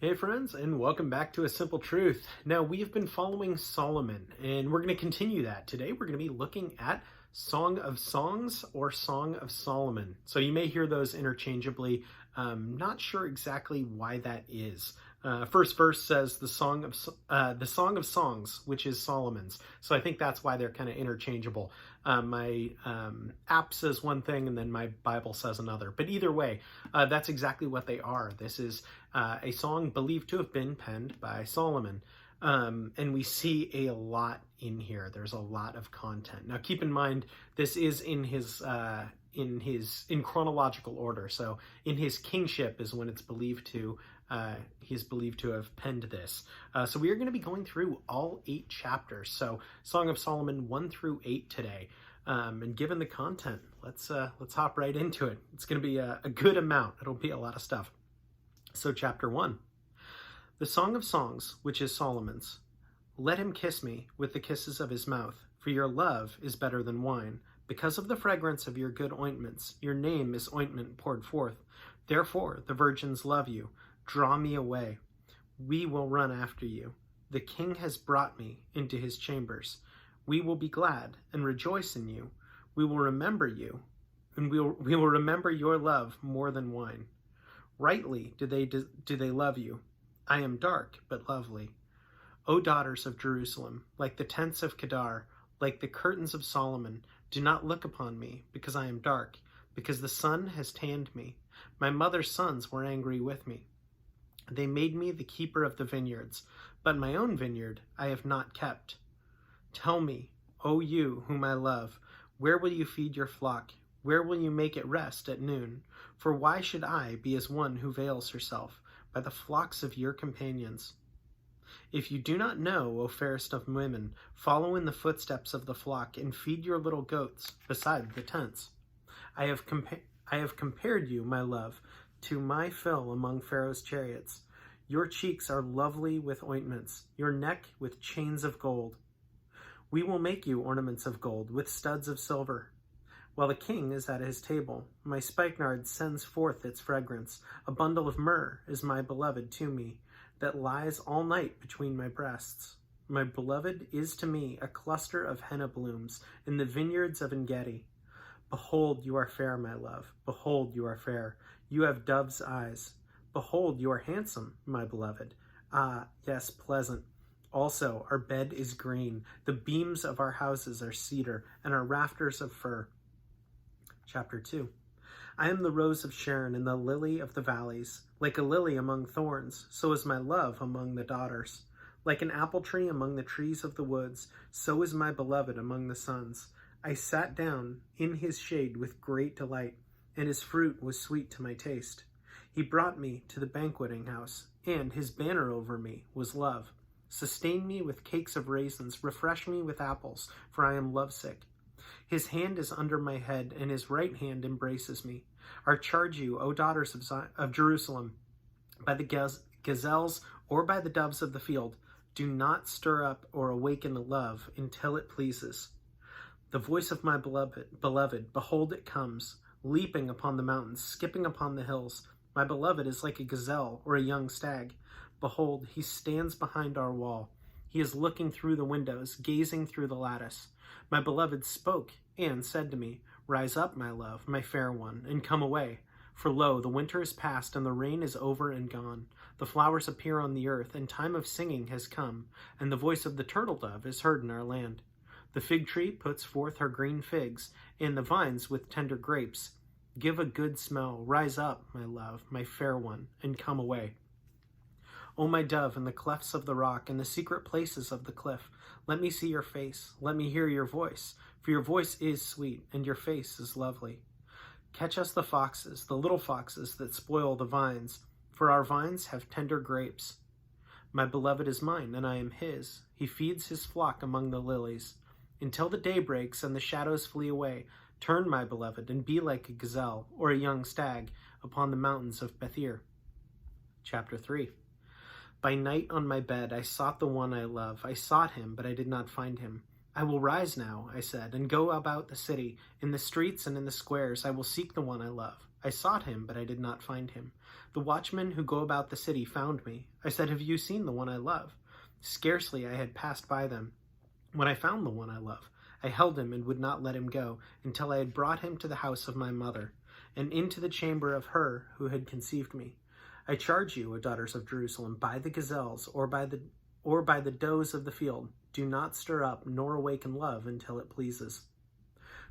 Hey friends, and welcome back to A Simple Truth. Now, we've been following Solomon, and we're going to continue that. Today, we're going to be looking at Song of Songs or Song of Solomon. So you may hear those interchangeably. Not sure exactly why that is. First verse says the Song of Songs, which is Solomon's. So I think that's why they're kind of interchangeable. My app says one thing, and then my Bible says another. But either way, that's exactly what they are. This is a song believed to have been penned by Solomon. And we see a lot in here. There's a lot of content. Now, keep in mind, this is in chronological order. So in his kingship is when it's believed to, he's believed to have penned this. So we are going to be going through all 8 chapters. So Song of Solomon 1 through 8 today. And given the content, let's hop right into it. It's going to be a good amount. It'll be a lot of stuff. So chapter 1, the Song of Songs, which is Solomon's. Let him kiss me with the kisses of his mouth, for your love is better than wine. Because of the fragrance of your good ointments, your name is ointment poured forth. Therefore the virgins love you. Draw me away. We will run after you. The king has brought me into his chambers. We will be glad and rejoice in you. We will remember you, and we will remember your love more than wine. Rightly do they love you. I am dark but lovely. O daughters of Jerusalem, like the tents of Kedar, like the curtains of Solomon, do not look upon me, because I am dark, because the sun has tanned me. My mother's sons were angry with me. They made me the keeper of the vineyards, but my own vineyard I have not kept. Tell me, O you whom I love, where will you feed your flock? Where will you make it rest at noon? For why should I be as one who veils herself by the flocks of your companions? If you do not know, O fairest of women, follow in the footsteps of the flock and feed your little goats beside the tents. I have compared you, my love, to my fill among Pharaoh's chariots. Your cheeks are lovely with ointments, your neck with chains of gold. We will make you ornaments of gold with studs of silver. While the king is at his table, my spikenard sends forth its fragrance. A bundle of myrrh is my beloved to me, that lies all night between my breasts. My beloved is to me a cluster of henna blooms in the vineyards of En-gedi. Behold, you are fair, my love. Behold, you are fair. You have dove's eyes. Behold, you are handsome, my beloved. Ah, yes, pleasant. Also, our bed is green. The beams of our houses are cedar, and our rafters of fir. Chapter 2. I am the rose of Sharon and the lily of the valleys. Like a lily among thorns, so is my love among the daughters. Like an apple tree among the trees of the woods, so is my beloved among the sons. I sat down in his shade with great delight, and his fruit was sweet to my taste. He brought me to the banqueting house, and his banner over me was love. Sustain me with cakes of raisins, refresh me with apples, for I am lovesick. His hand is under my head, and his right hand embraces me. I charge you, O daughters of Jerusalem, by the gazelles or by the doves of the field, do not stir up or awaken love until it pleases. The voice of my beloved, behold it comes, leaping upon the mountains, skipping upon the hills. My beloved is like a gazelle or a young stag. Behold, he stands behind our wall. He is looking through the windows, gazing through the lattice. My beloved spoke and said to me, Rise up, my love, my fair one, and come away. For lo, the winter is past, and the rain is over and gone. The flowers appear on the earth, and time of singing has come, and the voice of the turtle dove is heard in our land. The fig tree puts forth her green figs, and the vines with tender grapes. Give a good smell. Rise up, my love, my fair one, and come away. O my dove, in the clefts of the rock, in the secret places of the cliff, let me see your face, let me hear your voice, for your voice is sweet, and your face is lovely. Catch us the foxes, the little foxes that spoil the vines, for our vines have tender grapes. My beloved is mine, and I am his. He feeds his flock among the lilies. Until the day breaks and the shadows flee away, turn, my beloved, and be like a gazelle or a young stag upon the mountains of Bethir. Chapter 3. By night on my bed I sought the one I love. I sought him, but I did not find him. I will rise now, I said, and go about the city. In the streets and in the squares I will seek the one I love. I sought him, but I did not find him. The watchmen who go about the city found me. I said, have you seen the one I love? Scarcely I had passed by them when I found the one I love. I held him and would not let him go until I had brought him to the house of my mother, and into the chamber of her who had conceived me. I charge you, O daughters of Jerusalem, by the gazelles or by the does of the field, do not stir up nor awaken love until it pleases.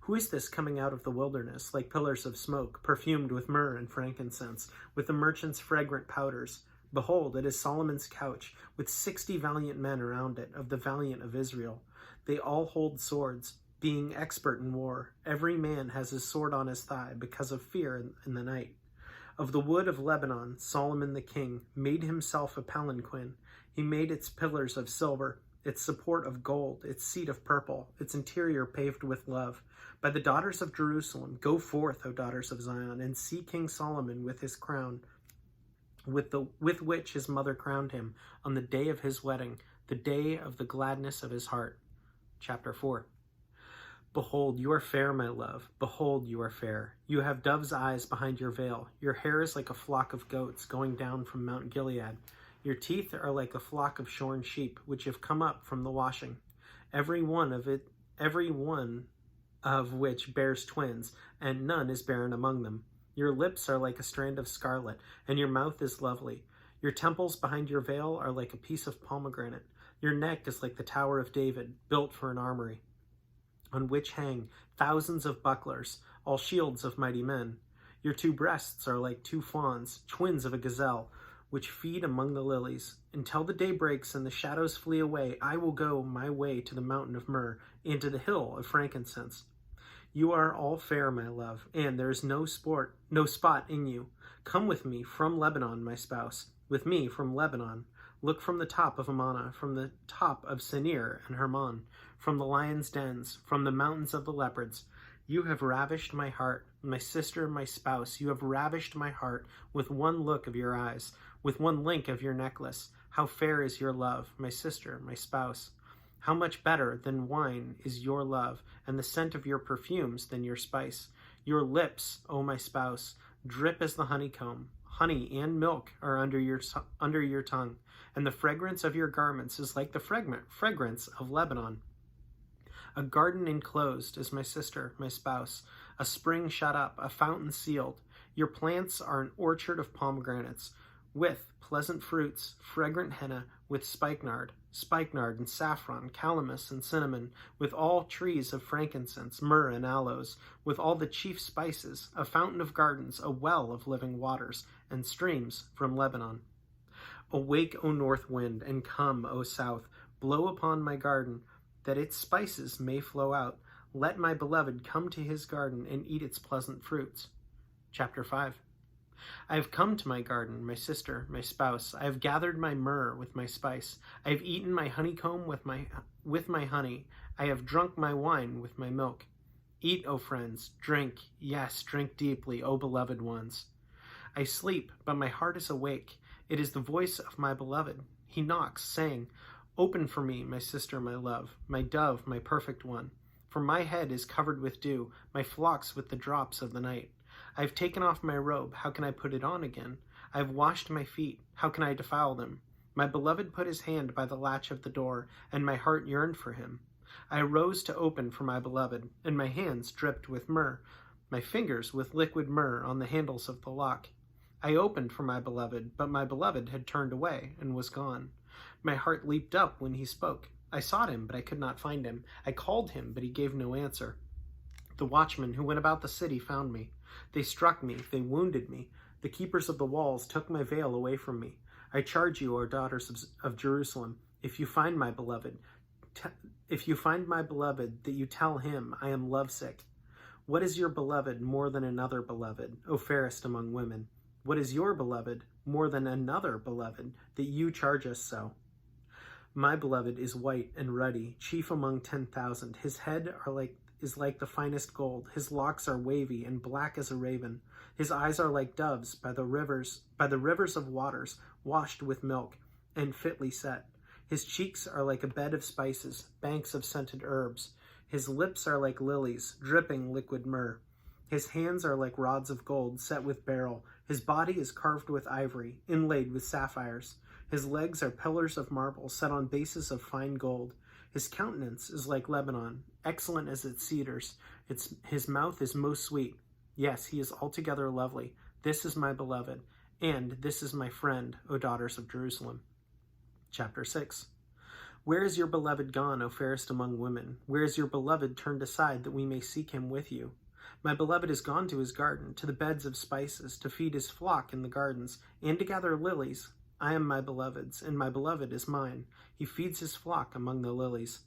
Who is this coming out of the wilderness, like pillars of smoke, perfumed with myrrh and frankincense, with the merchant's fragrant powders? Behold, it is Solomon's couch, with 60 valiant men around it, of the valiant of Israel. They all hold swords, being expert in war. Every man has his sword on his thigh, because of fear in the night. Of the wood of Lebanon, Solomon the king made himself a palanquin. He made its pillars of silver, its support of gold, its seat of purple, its interior paved with love. By the daughters of Jerusalem, go forth, O daughters of Zion, and see King Solomon with his crown, with which his mother crowned him on the day of his wedding, the day of the gladness of his heart. Chapter 4. Behold, you are fair, my love. Behold, you are fair. You have dove's eyes behind your veil. Your hair is like a flock of goats going down from Mount Gilead. Your teeth are like a flock of shorn sheep, which have come up from the washing. Every one of which bears twins, and none is barren among them. Your lips are like a strand of scarlet, and your mouth is lovely. Your temples behind your veil are like a piece of pomegranate. Your neck is like the Tower of David, built for an armory, on which hang thousands of bucklers, all shields of mighty men. Your 2 breasts are like 2 fawns, twins of a gazelle, which feed among the lilies. Until the day breaks and the shadows flee away, I will go my way to the mountain of myrrh, and to the hill of frankincense. You are all fair, my love, and there is no spot in you. Come with me from Lebanon, my spouse, with me from Lebanon. Look from the top of Amana, from the top of Senir and Hermon, from the lions' dens, from the mountains of the leopards. You have ravished my heart, my sister, my spouse. You have ravished my heart with one look of your eyes, with one link of your necklace. How fair is your love, my sister, my spouse. How much better than wine is your love, and the scent of your perfumes than your spice. Your lips, O my spouse, drip as the honeycomb. Honey and milk are under your tongue, and the fragrance of your garments is like the fragrance of Lebanon. A garden enclosed is my sister, my spouse, a spring shut up, a fountain sealed. Your plants are an orchard of pomegranates, with pleasant fruits, fragrant henna, with spikenard and saffron, calamus and cinnamon, with all trees of frankincense, myrrh and aloes, with all the chief spices, a fountain of gardens, a well of living waters, and streams from Lebanon. Awake, O north wind, and come, O south, blow upon my garden, that its spices may flow out. Let my beloved come to his garden and eat its pleasant fruits. Chapter 5. I have come to my garden, my sister, my spouse. I have gathered my myrrh with my spice. I have eaten my honeycomb with my honey. I have drunk my wine with my milk. Eat, O friends, drink, yes, drink deeply, O beloved ones. I sleep, but my heart is awake. It is the voice of my beloved. He knocks, saying, open for me, my sister, my love, my dove, my perfect one. For my head is covered with dew, my flocks with the drops of the night. I have taken off my robe, how can I put it on again? I have washed my feet, how can I defile them? My beloved put his hand by the latch of the door, and my heart yearned for him. I arose to open for my beloved, and my hands dripped with myrrh, my fingers with liquid myrrh on the handles of the lock. I opened for my beloved, but my beloved had turned away and was gone. My heart leaped up when he spoke. I sought him, but I could not find him. I called him, but he gave no answer. The watchmen who went about the city found me. They struck me, they wounded me. The keepers of the walls took my veil away from me. I charge you, O daughters of Jerusalem, if you find my beloved, that you tell him, I am lovesick. What is your beloved more than another beloved, O fairest among women? What is your beloved more than another beloved, that you charge us so? My beloved is white and ruddy, chief among 10,000. His head is like the finest gold. His locks are wavy and black as a raven. His eyes are like doves by the rivers of waters, washed with milk and fitly set. His cheeks are like a bed of spices, banks of scented herbs. His lips are like lilies, dripping liquid myrrh. His hands are like rods of gold set with beryl. His body is carved with ivory, inlaid with sapphires. His legs are pillars of marble set on bases of fine gold. His countenance is like Lebanon, excellent as its cedars. His mouth is most sweet. Yes, he is altogether lovely. This is my beloved, and this is my friend, O daughters of Jerusalem. Chapter 6. Where is your beloved gone, O fairest among women? Where is your beloved turned aside that we may seek him with you? My beloved is gone to his garden, to the beds of spices, to feed his flock in the gardens, and to gather lilies. I am my beloved's, and my beloved is mine. He feeds his flock among the lilies.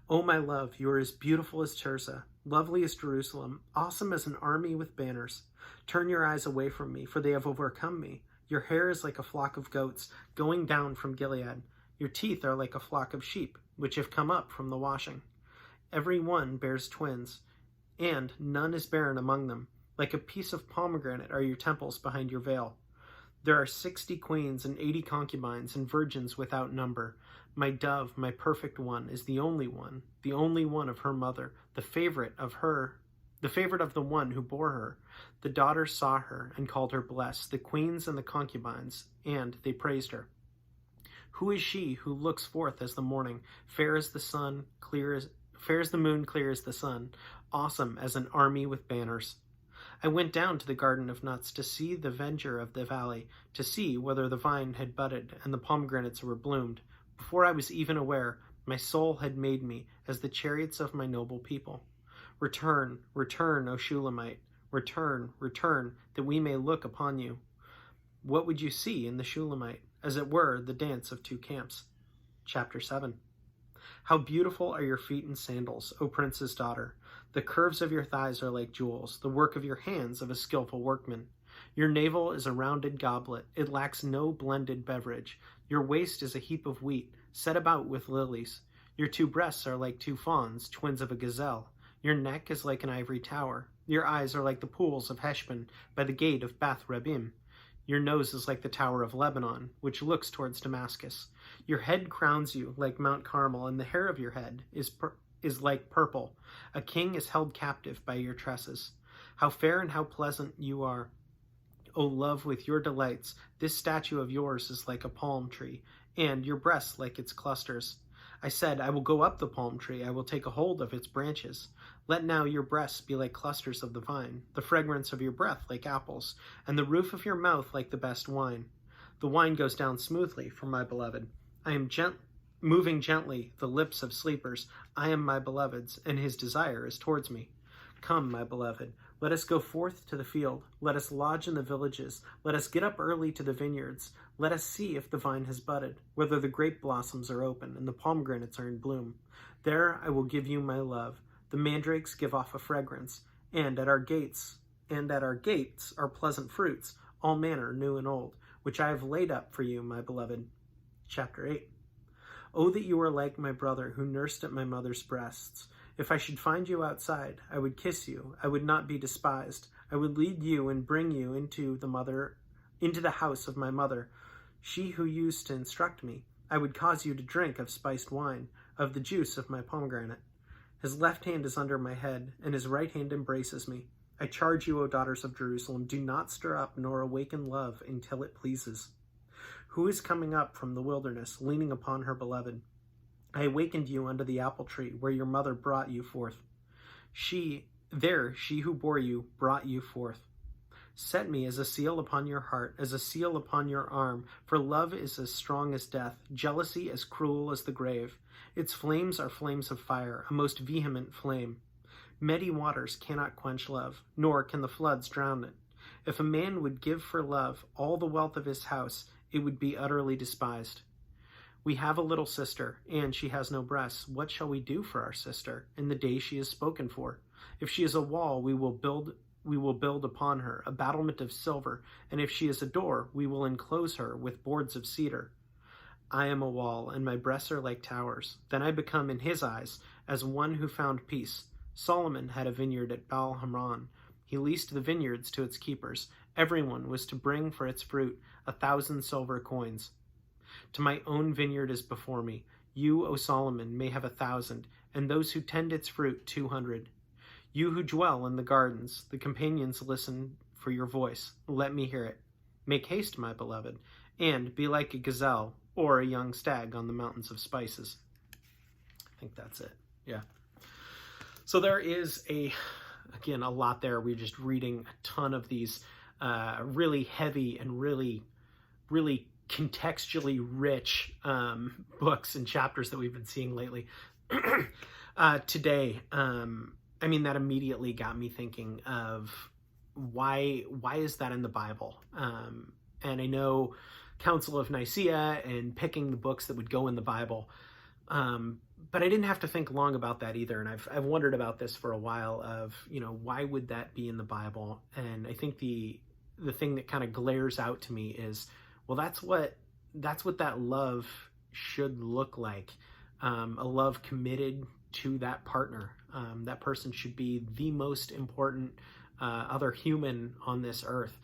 O my love, you are as beautiful as Tirzah, lovely as Jerusalem, awesome as an army with banners. Turn your eyes away from me, for they have overcome me. Your hair is like a flock of goats, going down from Gilead. Your teeth are like a flock of sheep, which have come up from the washing. Every one bears twins, and none is barren among them. Like a piece of pomegranate are your temples behind your veil. There are 60 queens and 80 concubines and virgins without number. My dove, my perfect one, is the only one of her mother, the favorite of the one who bore her. The daughters saw her and called her blessed, the queens and the concubines, and they praised her. Who is she who looks forth as the morning, fair as the moon, clear as the sun, awesome as an army with banners? I went down to the garden of nuts to see the verdure of the valley, to see whether the vine had budded and the pomegranates were bloomed. Before I was even aware, my soul had made me as the chariots of my noble people. Return, return, O Shulamite, return, return, that we may look upon you. What would you see in the Shulamite? As it were, the dance of two camps. Chapter 7. How beautiful are your feet in sandals, O prince's daughter! The curves of your thighs are like jewels, the work of your hands of a skillful workman. Your navel is a rounded goblet, it lacks no blended beverage. Your waist is a heap of wheat, set about with lilies. Your two breasts are like two fawns, twins of a gazelle. Your neck is like an ivory tower. Your eyes are like the pools of Heshbon by the gate of Bath Rabbim. Your nose is like the tower of Lebanon, which looks towards Damascus. Your head crowns you like Mount Carmel, and the hair of your head is like purple. A king is held captive by your tresses. How fair and how pleasant you are, O love, with your delights. This statue of yours is like a palm tree, and your breasts like its clusters. I said, I will go up the palm tree, I will take a hold of its branches. Let now your breasts be like clusters of the vine, the fragrance of your breath like apples, and the roof of your mouth like the best wine. The wine goes down smoothly for my beloved. I am moving gently the lips of sleepers. I am my beloved's, and his desire is towards me. Come, my beloved, let us go forth to the field. Let us lodge in the villages. Let us get up early to the vineyards. Let us see if the vine has budded, whether the grape blossoms are open and the pomegranates are in bloom. There I will give you my love. The mandrakes give off a fragrance, and at our gates are pleasant fruits, all manner new and old, which I have laid up for you, my beloved. Chapter 8. Oh, that you were like my brother who nursed at my mother's breasts. If I should find you outside, I would kiss you. I would not be despised. I would lead you and bring you into the house of my mother, she who used to instruct me. I would cause you to drink of spiced wine, of the juice of my pomegranate. His left hand is under my head, and his right hand embraces me. I charge you, O daughters of Jerusalem, do not stir up nor awaken love until it pleases. Who is coming up from the wilderness, leaning upon her beloved? I awakened you under the apple tree, where your mother brought you forth. She who bore you, brought you forth. Set me as a seal upon your heart, as a seal upon your arm, for love is as strong as death, jealousy as cruel as the grave. Its flames are flames of fire, a most vehement flame. Many waters cannot quench love, nor can the floods drown it. If a man would give for love all the wealth of his house, it would be utterly despised. We have a little sister, and she has no breasts. What shall we do for our sister in the day she is spoken for? If she is a wall, we will build upon her a battlement of silver, and if she is a door, we will enclose her with boards of cedar. I am a wall, and my breasts are like towers. Then I become in his eyes as one who found peace. Solomon had a vineyard at Baal Hamon. He leased the vineyards to its keepers. Everyone was to bring for its fruit 1,000 silver coins. To my own vineyard is before me. You, O Solomon, may have 1,000, and those who tend its fruit 200. You who dwell in the gardens, the companions listen for your voice. Let me hear it. Make haste, my beloved, and be like a gazelle or a young stag on the mountains of spices. I think that's it. Yeah. So there is again, a lot there. We're just reading a ton of these really heavy and really contextually rich books and chapters that we've been seeing lately. Today, I mean, that immediately got me thinking of why is that in the Bible? And I know Council of Nicaea and picking the books that would go in the Bible, but I didn't have to think long about that either. And I've wondered about this for a while of, why would that be in the Bible? And I think the thing that kind of glares out to me is, well, that's what that love should look like. A love committed to that partner. That person should be the most important other human on this earth.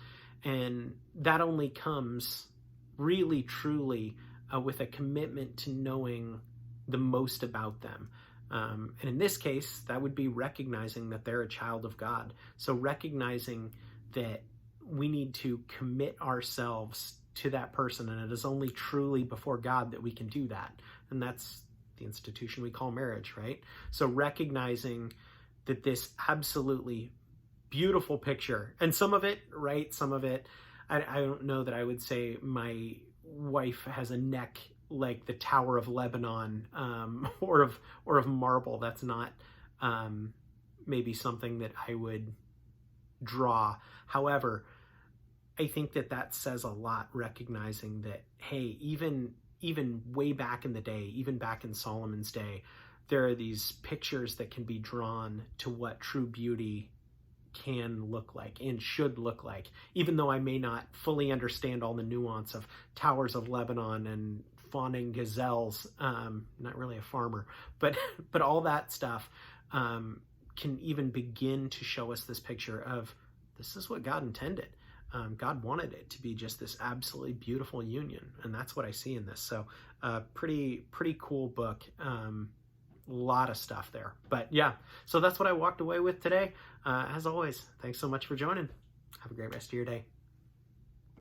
And that only comes really, truly with a commitment to knowing the most about them. And in this case, that would be recognizing that they're a child of God. So recognizing that we need to commit ourselves to that person, and it is only truly before God that we can do that. And that's the institution we call marriage, right? So recognizing that this absolutely beautiful picture, and some of it, I don't know that I would say my wife has a neck like the Tower of Lebanon, or of marble. That's not maybe something that I would draw. However, I think that says a lot, recognizing that, hey, even way back in the day, even back in Solomon's day, there are these pictures that can be drawn to what true beauty can look like and should look like, even though I may not fully understand all the nuance of towers of Lebanon and fawning gazelles. Not really a farmer, but all that stuff can even begin to show us this picture of, this is what God intended. God wanted it to be just this absolutely beautiful union, and that's what I see in this. So pretty cool book. A lot of stuff there, but yeah, so that's what I walked away with today. As always, thanks so much for joining. Have a great rest of your day.